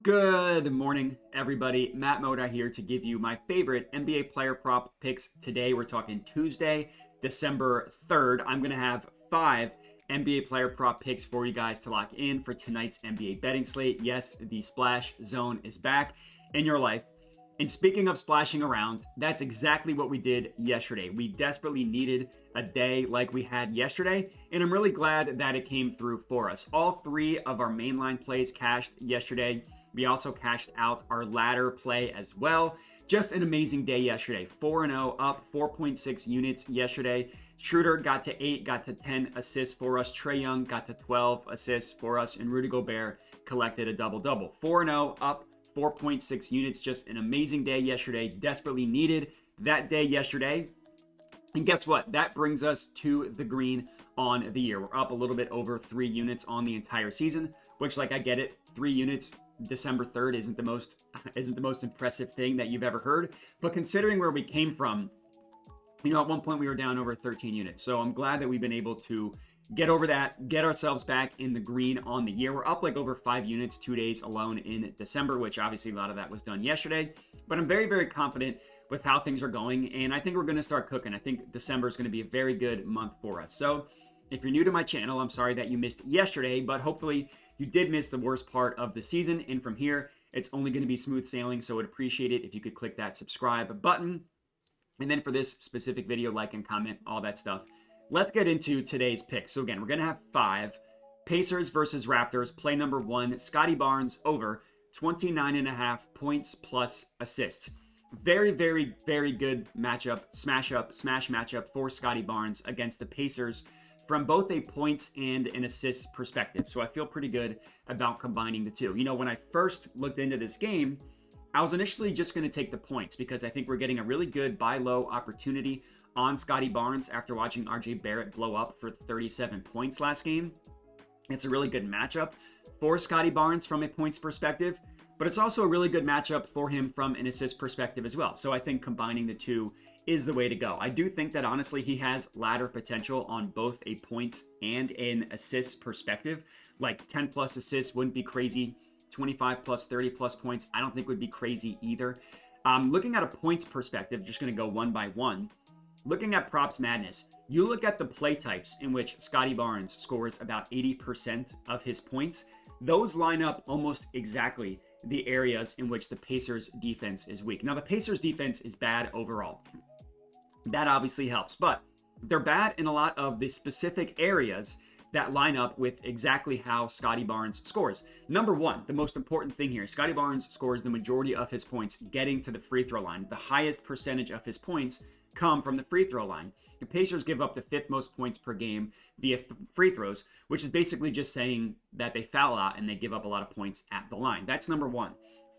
Good morning, everybody. Matt Moda here to give you my favorite NBA player prop picks today. We're talking Tuesday, December 3rd. I'm going to have 5 NBA player prop picks for you guys to lock in for tonight's NBA betting slate. Yes, the splash zone is back in your life. And speaking of splashing around, that's exactly what we did yesterday. We desperately needed a day like we had yesterday, and I'm really glad that it came through for us. All 3 of our mainline plays cashed yesterday. We also cashed out our ladder play as well. Just an amazing day yesterday. 4-0, up 4.6 units yesterday. Schroeder got to 8, got to 10 assists for us. Trae Young got to 12 assists for us. And Rudy Gobert collected a double-double. 4-0, up 4.6 units. Just an amazing day yesterday. Desperately needed that day yesterday. And guess what? That brings us to the green on the year. We're up a little bit over 3 units on the entire season, which, like, I get it. 3 units December 3rd isn't the most impressive thing that you've ever heard. But considering where we came from, at one point we were down over 13 units. So I'm glad that we've been able to get over that, get ourselves back in the green on the year. We're up like over 5 units 2 days alone in December, which obviously a lot of that was done yesterday. But I'm very, very confident with how things are going. And I think we're going to start cooking. I think December is going to be a very good month for us. So if you're new to my channel, I'm sorry that you missed yesterday, but hopefully you did miss the worst part of the season. And from here, it's only going to be smooth sailing. So I'd appreciate it if you could click that subscribe button. And then for this specific video, like and comment, all that stuff. Let's get into today's picks. So again, we're going to have 5. Pacers versus Raptors, play number 1, Scottie Barnes over 29.5 points plus assists. Very, very, very good matchup, smash matchup for Scottie Barnes against the Pacers from both a points and an assists perspective. So I feel pretty good about combining the two. When I first looked into this game, I was initially just going to take the points because I think we're getting a really good buy low opportunity on Scottie Barnes after watching RJ Barrett blow up for 37 points last game. It's a really good matchup for Scottie Barnes from a points perspective, but it's also a really good matchup for him from an assist perspective as well. So I think combining the two is the way to go. I do think that honestly he has ladder potential on both a points and an assist perspective. Like 10 plus assists wouldn't be crazy. 25 plus, 30 plus points, I don't think would be crazy either. Looking at a points perspective, just going to go one by one. Looking at Props Madness, you look at the play types in which Scottie Barnes scores about 80% of his points. Those line up almost exactly the areas in which the Pacers defense is weak. Now, the Pacers defense is bad overall. That obviously helps, but they're bad in a lot of the specific areas that line up with exactly how Scottie Barnes scores. Number 1, the most important thing here, Scottie Barnes scores the majority of his points getting to the free throw line. The highest percentage of his points come from the free throw line. The Pacers give up the 5th most points per game via free throws, which is basically just saying that they foul out and they give up a lot of points at the line. That's number 1.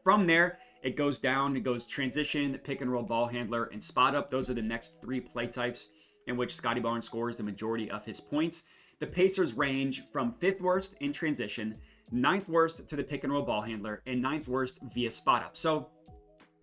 From there, it goes down. It goes transition, pick and roll ball handler, and spot up. Those are the next 3 play types in which Scottie Barnes scores the majority of his points. The Pacers range from 5th worst in transition, 9th worst to the pick and roll ball handler, and 9th worst via spot up. So,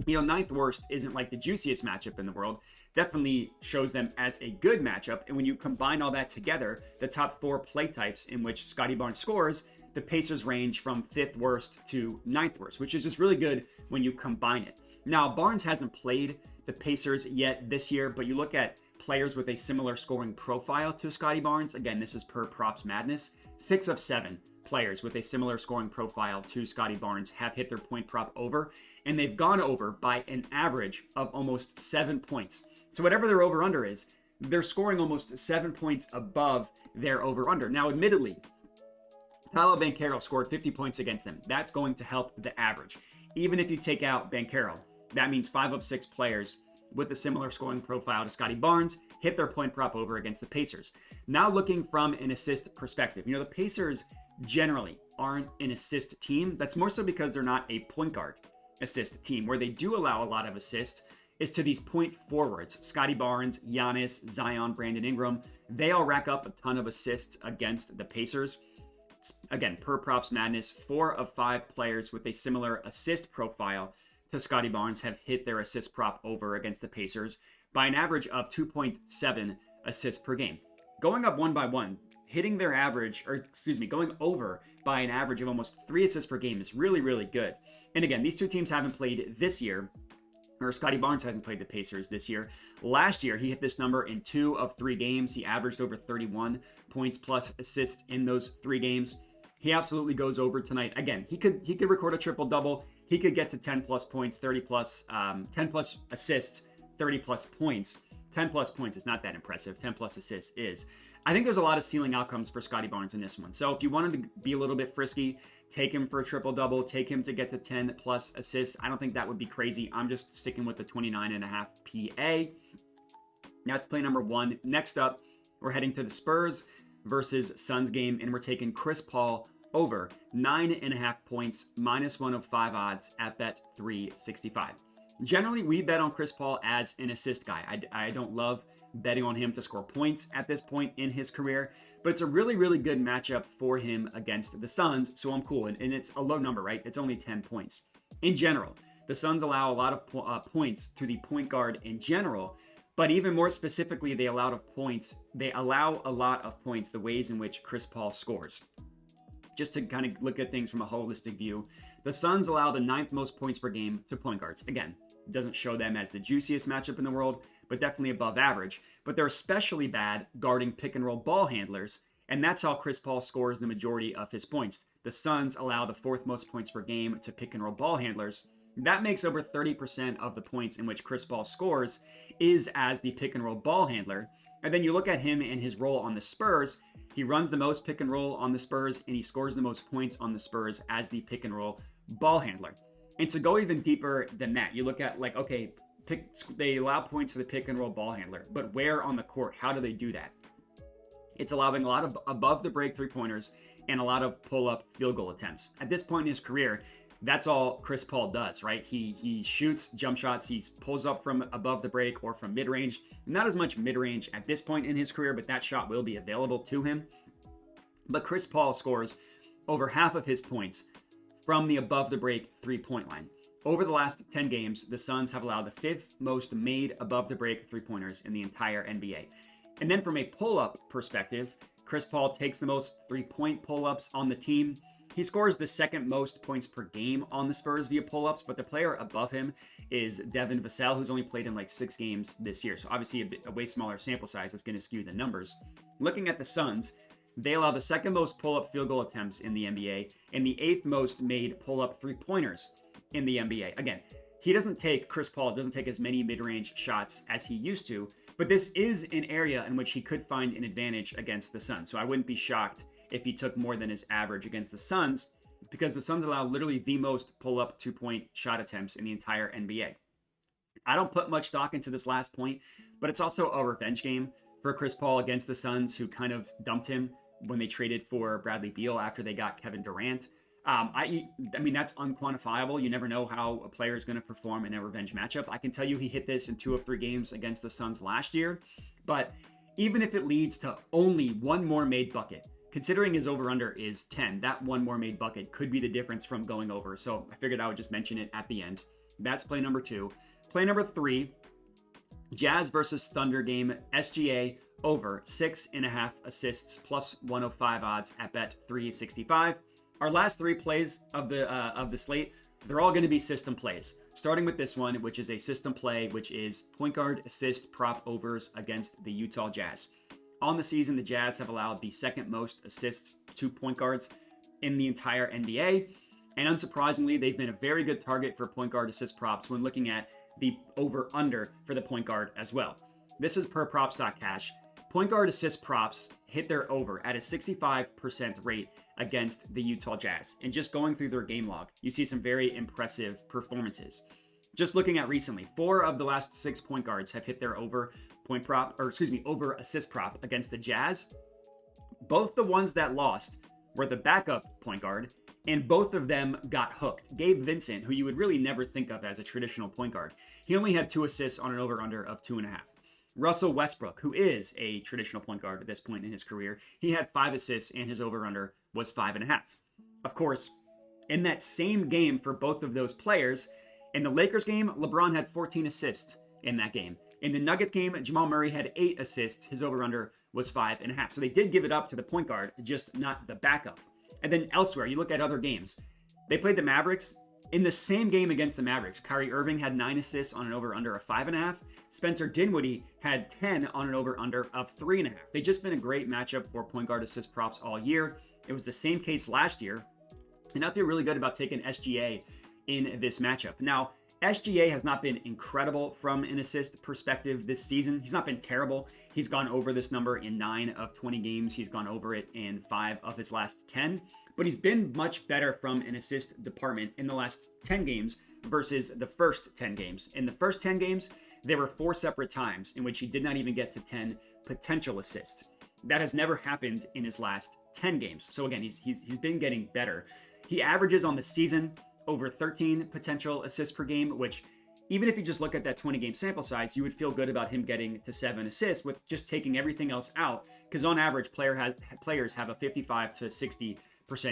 9th worst isn't like the juiciest matchup in the world. Definitely shows them as a good matchup. And when you combine all that together, the top 4 play types in which Scottie Barnes scores, the Pacers range from 5th worst to 9th worst, which is just really good when you combine it. Now, Barnes hasn't played the Pacers yet this year, but you look at players with a similar scoring profile to Scottie Barnes. Again, this is per Props Madness. 6 of 7 players with a similar scoring profile to Scottie Barnes have hit their point prop over, and they've gone over by an average of almost 7 points. So whatever their over-under is, they're scoring almost 7 points above their over-under. Now, admittedly, Paolo Banchero scored 50 points against them. That's going to help the average. Even if you take out Banchero, that means 5 of 6 players with a similar scoring profile to Scottie Barnes hit their point prop over against the Pacers. Now looking from an assist perspective, the Pacers generally aren't an assist team. That's more so because they're not a point guard assist team. Where they do allow a lot of assists is to these point forwards. Scottie Barnes, Giannis, Zion, Brandon Ingram. They all rack up a ton of assists against the Pacers. Again, per Props Madness, 4 of 5 players with a similar assist profile to Scottie Barnes have hit their assist prop over against the Pacers by an average of 2.7 assists per game. Going up one by one, hitting their average, or excuse me, going over by an average of almost 3 assists per game is really, really good. And again, these two teams haven't played this year, or Scottie Barnes hasn't played the Pacers this year. Last year, he hit this number in 2 of 3 games. He averaged over 31 points plus assists in those 3 games. He absolutely goes over tonight. Again, he could record a triple-double. He could get to 10 plus points, 30 plus, 10 plus assists, 30 plus points. 10 plus points is not that impressive. 10 plus assists is. I think there's a lot of ceiling outcomes for Scottie Barnes in this one. So if you wanted to be a little bit frisky, take him for a triple-double, take him to get to 10 plus assists. I don't think that would be crazy. I'm just sticking with the 29.5 PA. That's play number 1. Next up, we're heading to the Spurs versus Suns game, and we're taking Chris Paul over 9.5 points, -105 odds at bet365. Generally, we bet on Chris Paul as an assist guy. I don't love betting on him to score points at this point in his career, but it's a really, really good matchup for him against the Suns, so I'm cool. And it's a low number, right? It's only 10 points. In general, the Suns allow a lot of points to the point guard in general, but even more specifically, they allow a lot of points the ways in which Chris Paul scores. Just to kind of look at things from a holistic view, the Suns allow the 9th most points per game to point guards. Again, it doesn't show them as the juiciest matchup in the world, but definitely above average. But they're especially bad guarding pick and roll ball handlers, and that's how Chris Paul scores the majority of his points. The Suns allow the 4th most points per game to pick and roll ball handlers. That makes over 30% of the points in which Chris Paul scores is as the pick and roll ball handler. And then you look at him and his role on the Spurs. He runs the most pick and roll on the Spurs, and he scores the most points on the Spurs as the pick and roll ball handler. And to go even deeper than that, you look at they allow points to the pick and roll ball handler, but where on the court? How do they do that? It's allowing a lot of above the break 3-pointers and a lot of pull-up field goal attempts. At this point in his career, that's all Chris Paul does, right? He shoots jump shots. He pulls up from above the break or from mid-range. Not as much mid-range at this point in his career, but that shot will be available to him. But Chris Paul scores over half of his points from the above the break 3-point line. Over the last 10 games, the Suns have allowed the 5th most made above the break 3-pointers in the entire NBA. And then from a pull-up perspective, Chris Paul takes the most 3-point pull-ups on the team. He scores the 2nd most points per game on the Spurs via pull-ups, but the player above him is Devin Vassell, who's only played in like 6 games this year. So obviously a way smaller sample size that's going to skew the numbers. Looking at the Suns, they allow the 2nd most pull-up field goal attempts in the NBA and the 8th most made pull-up 3-pointers in the NBA. Again, Chris Paul doesn't take as many mid-range shots as he used to, but this is an area in which he could find an advantage against the Suns. So I wouldn't be shocked if he took more than his average against the Suns, because the Suns allow literally the most pull-up 2-point shot attempts in the entire NBA. I don't put much stock into this last point, but it's also a revenge game for Chris Paul against the Suns, who kind of dumped him when they traded for Bradley Beal after they got Kevin Durant. I mean, that's unquantifiable. You never know how a player is going to perform in a revenge matchup. I can tell you he hit this in 2 of 3 games against the Suns last year, but even if it leads to only one more made bucket, considering his over-under is 10, that one more made bucket could be the difference from going over. So I figured I would just mention it at the end. That's play number 2. Play number 3, Jazz versus Thunder game, SGA over 6.5 assists plus 105 odds at bet365. Our last 3 plays of the slate, they're all going to be system plays. Starting with this one, which is a system play, which is point guard assist prop overs against the Utah Jazz. On the season, the Jazz have allowed the 2nd most assists to point guards in the entire NBA. And unsurprisingly, they've been a very good target for point guard assist props when looking at the over-under for the point guard as well. This is per props.cash. Point guard assist props hit their over at a 65% rate against the Utah Jazz. And just going through their game log, you see some very impressive performances. Just looking at recently, 4 of the last 6 point guards have hit their over assist prop against the Jazz. Both the ones that lost were the backup point guard, and both of them got hooked. Gabe Vincent, who you would really never think of as a traditional point guard, he only had 2 assists on an over-under of 2.5. Russell Westbrook, who is a traditional point guard at this point in his career, he had 5 assists and his over-under was 5.5. Of course, in that same game for both of those players, in the Lakers game, LeBron had 14 assists in that game. In the Nuggets game, Jamal Murray had 8 assists. His over-under was 5.5. So they did give it up to the point guard, just not the backup. And then elsewhere, you look at other games. They played the Mavericks. In the same game against the Mavericks, Kyrie Irving had 9 assists on an over-under of 5.5. Spencer Dinwiddie had 10 on an over-under of 3.5. They've just been a great matchup for point guard assist props all year. It was the same case last year. And I feel really good about taking SGA in this matchup. Now, SGA has not been incredible from an assist perspective this season. He's not been terrible. He's gone over this number in 9 of 20 games. He's gone over it in 5 of his last 10. But he's been much better from an assist department in the last 10 games versus the first 10 games. In the first 10 games, there were 4 separate times in which he did not even get to 10 potential assists. That has never happened in his last 10 games. So again, he's been getting better. He averages on the season over 13 potential assists per game, which even if you just look at that 20-game sample size, you would feel good about him getting to 7 assists with just taking everything else out, because on average, players have a 55 to 60%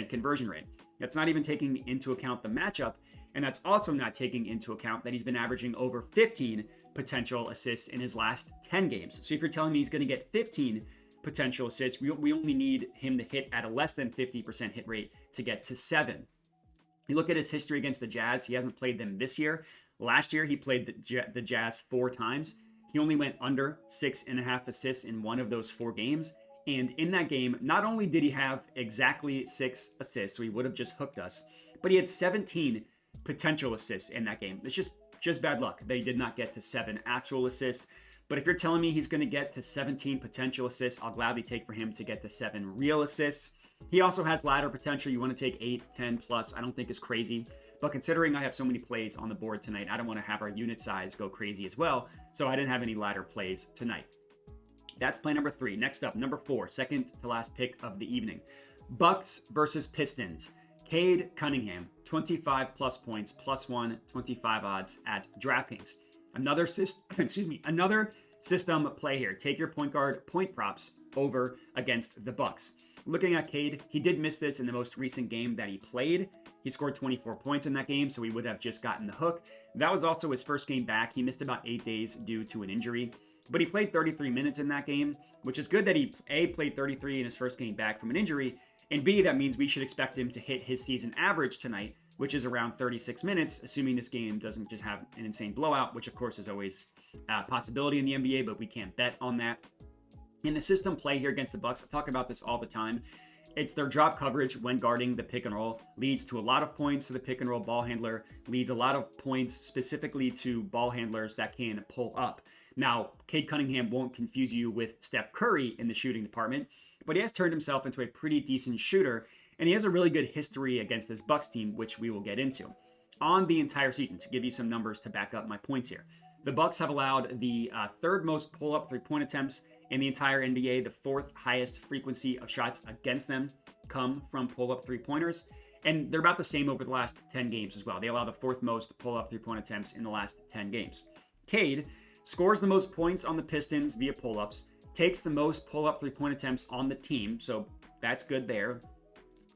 conversion rate. That's not even taking into account the matchup, and that's also not taking into account that he's been averaging over 15 potential assists in his last 10 games. So if you're telling me he's going to get 15 potential assists, we only need him to hit at a less than 50% hit rate to get to 7. You look at his history against the Jazz, he hasn't played them this year. Last year, he played the Jazz 4 times. He only went under 6.5 assists in 1 of those 4 games. And in that game, not only did he have exactly 6 assists, so he would have just hooked us, but he had 17 potential assists in that game. It's just bad luck that he did not get to 7 actual assists. But if you're telling me he's going to get to 17 potential assists, I'll gladly take for him to get to 7 real assists. He also has ladder potential. You want to take 8, 10 plus. I don't think is crazy. But considering I have so many plays on the board tonight, I don't want to have our unit size go crazy as well. So I didn't have any ladder plays tonight. That's play number 3. Next up, number 4, second to last pick of the evening. Bucks versus Pistons. Cade Cunningham, 25 plus points, plus 125 odds at DraftKings. Another system play here. Take your point guard point props over against the Bucks. Looking at Cade, he did miss this in the most recent game that he played. He scored 24 points in that game, so he would have just gotten the hook. That was also his first game back. He missed about 8 days due to an injury, but he played 33 minutes in that game, which is good that he, A, played 33 in his first game back from an injury, and B, that means we should expect him to hit his season average tonight, which is around 36 minutes, assuming this game doesn't just have an insane blowout, which of course is always a possibility in the NBA, but we can't bet on that. In the system play here against the Bucks, I talk about this all the time. It's their drop coverage when guarding the pick and roll leads to a lot of points to the pick and roll ball handler, leads a lot of points specifically to ball handlers that can pull up. Now, Cade Cunningham won't confuse you with Steph Curry in the shooting department, but he has turned himself into a pretty decent shooter, and he has a really good history against this Bucks team, which we will get into. On the entire season, to give you some numbers to back up my points here, the Bucks have allowed the 3rd most pull-up three-point attempts in the entire NBA. The 4th highest frequency of shots against them come from pull-up three-pointers, and they're about the same over the last 10 games as well. They allow the 4th most pull-up three-point attempts in the last 10 games. Cade scores the most points on the Pistons via pull-ups, takes the most pull-up three-point attempts on the team, so that's good there.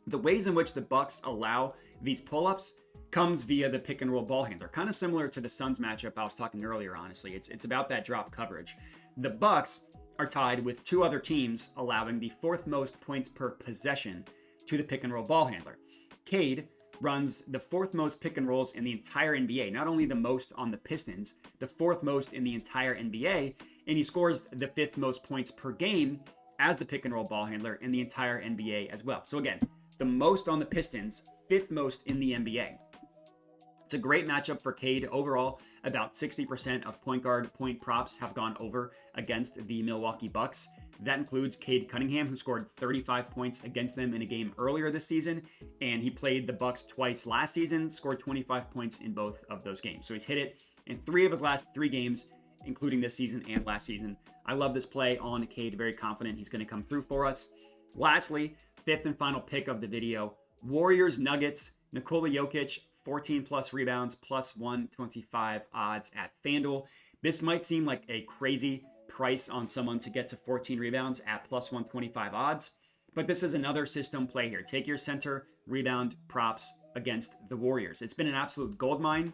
The ways in which the Bucks allow these pull-ups comes via the pick and roll ball handler, kind of similar to the Suns matchup I was talking earlier, honestly. It's about that drop coverage. The Bucks are tied with 2 other teams allowing the 4th most points per possession to the pick and roll ball handler. Cade runs the 4th most pick and rolls in the entire NBA, not only the most on the Pistons, the 4th most in the entire NBA, and he scores the 5th most points per game as the pick and roll ball handler in the entire NBA as well. So again, the most on the Pistons, 5th most in the NBA. It's a great matchup for Cade. Overall, about 60% of point guard point props have gone over against the Milwaukee Bucks. That includes Cade Cunningham, who scored 35 points against them in a game earlier this season, and he played the Bucks twice last season, scored 25 points in both of those games. So he's hit it in 3 of his last 3 games, including this season and last season. I love this play on Cade. Very confident he's going to come through for us. Lastly, 5th and final pick of the video, Warriors Nuggets. Nikola Jokic, 14 plus rebounds, plus 125 odds at FanDuel. This might seem like a crazy price on someone to get to 14 rebounds at plus 125 odds, but this is another system play here. Take your center rebound props against the Warriors. It's been an absolute goldmine.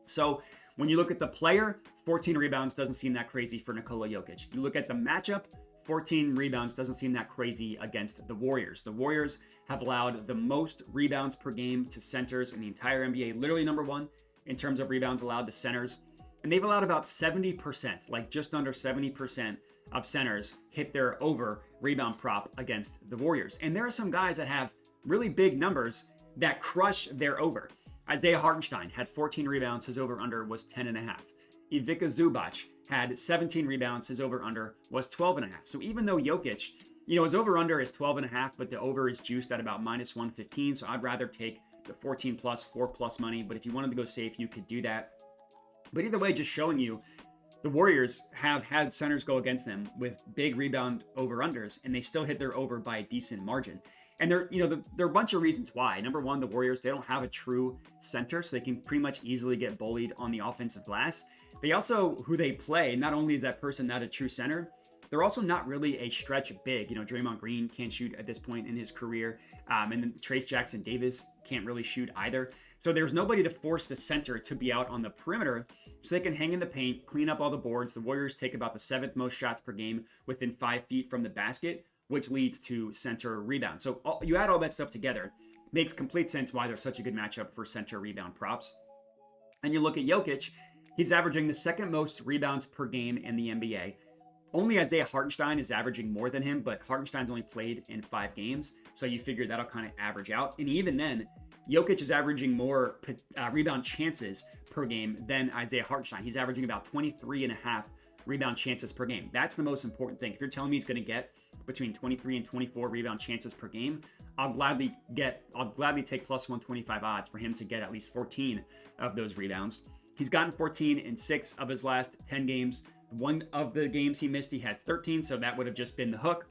So When you look at the player, 14 rebounds doesn't seem that crazy for Nikola Jokic. You look at the matchup, 14 rebounds doesn't seem that crazy against the Warriors. The Warriors have allowed the most rebounds per game to centers in the entire NBA, literally number one in terms of rebounds allowed to centers. And they've allowed about 70%, like just under 70% of centers hit their over rebound prop against the Warriors. And there are some guys that have really big numbers that crush their over. Isaiah Hartenstein had 14 rebounds. His over-under was 10.5. Ivica Zubac had 17 rebounds. His over-under was 12.5. So even though Jokic, his over-under is 12.5, but the over is juiced at about minus 115. So I'd rather take the 14 plus, 4 plus money. But if you wanted to go safe, you could do that. But either way, just showing you, the Warriors have had centers go against them with big rebound over-unders, and they still hit their over by a decent margin. And there are a bunch of reasons why. Number one, the Warriors, they don't have a true center, so they can pretty much easily get bullied on the offensive glass. They also, who they play, not only is that person not a true center, they're also not really a stretch big. Draymond Green can't shoot at this point in his career. And then Trace Jackson Davis can't really shoot either. So there's nobody to force the center to be out on the perimeter so they can hang in the paint, clean up all the boards. The Warriors take about the 7th most shots per game within 5 feet from the basket, which leads to center rebound. So you add all that stuff together, makes complete sense why they're such a good matchup for center rebound props. And you look at Jokic, he's averaging the 2nd most rebounds per game in the NBA. Only Isaiah Hartenstein is averaging more than him, but Hartenstein's only played in 5 games, so you figure that'll kind of average out. And even then, Jokic is averaging more rebound chances per game than Isaiah Hartenstein. He's averaging about 23.5 rebound chances per game. That's the most important thing. If you're telling me he's going to get between 23 and 24 rebound chances per game, I'll gladly take plus 125 odds for him to get at least 14 of those rebounds. He's gotten 14 in 6 of his last 10 games. One of the games he missed, he had 13, so that would have just been the hook.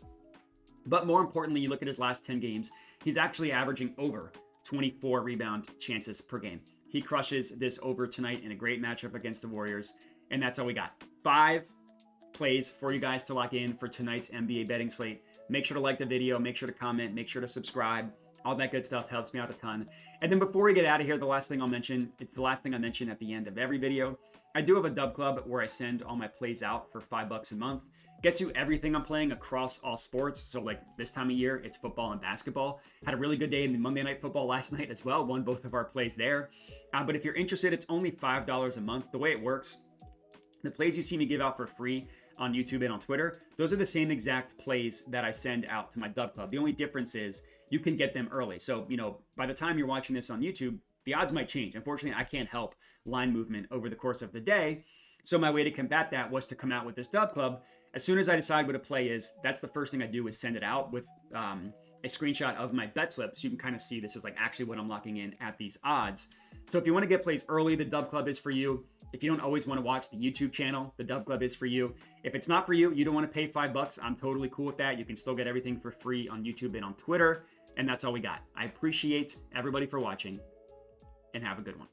But more importantly, you look at his last 10 games, he's actually averaging over 24 rebound chances per game. He crushes this over tonight in a great matchup against the Warriors, and that's all we got. 5 plays for you guys to lock in for tonight's NBA betting slate. Make sure to like the video, make sure to comment, make sure to subscribe. All that good stuff helps me out a ton. And then before we get out of here, the last thing I'll mention, it's the last thing I mention at the end of every video. I do have a dub club where I send all my plays out for $5 a month. Gets you everything I'm playing across all sports. So like this time of year, it's football and basketball. Had a really good day in the Monday Night Football last night as well. Won both of our plays there. But if you're interested, it's only $5 a month. The way it works, the plays you see me give out for free on YouTube and on Twitter, those are the same exact plays that I send out to my dub club. The only difference is you can get them early. So, by the time you're watching this on YouTube, the odds might change. Unfortunately, I can't help line movement over the course of the day. So my way to combat that was to come out with this dub club. As soon as I decide what a play is, that's the first thing I do is send it out with a screenshot of my bet slip. So you can kind of see this is like actually what I'm locking in at these odds. So if you want to get plays early, the dub club is for you. If you don't always want to watch the YouTube channel, the dub club is for you. If it's not for you, you don't want to pay $5, I'm totally cool with that. You can still get everything for free on YouTube and on Twitter. And that's all we got. I appreciate everybody for watching, and have a good one.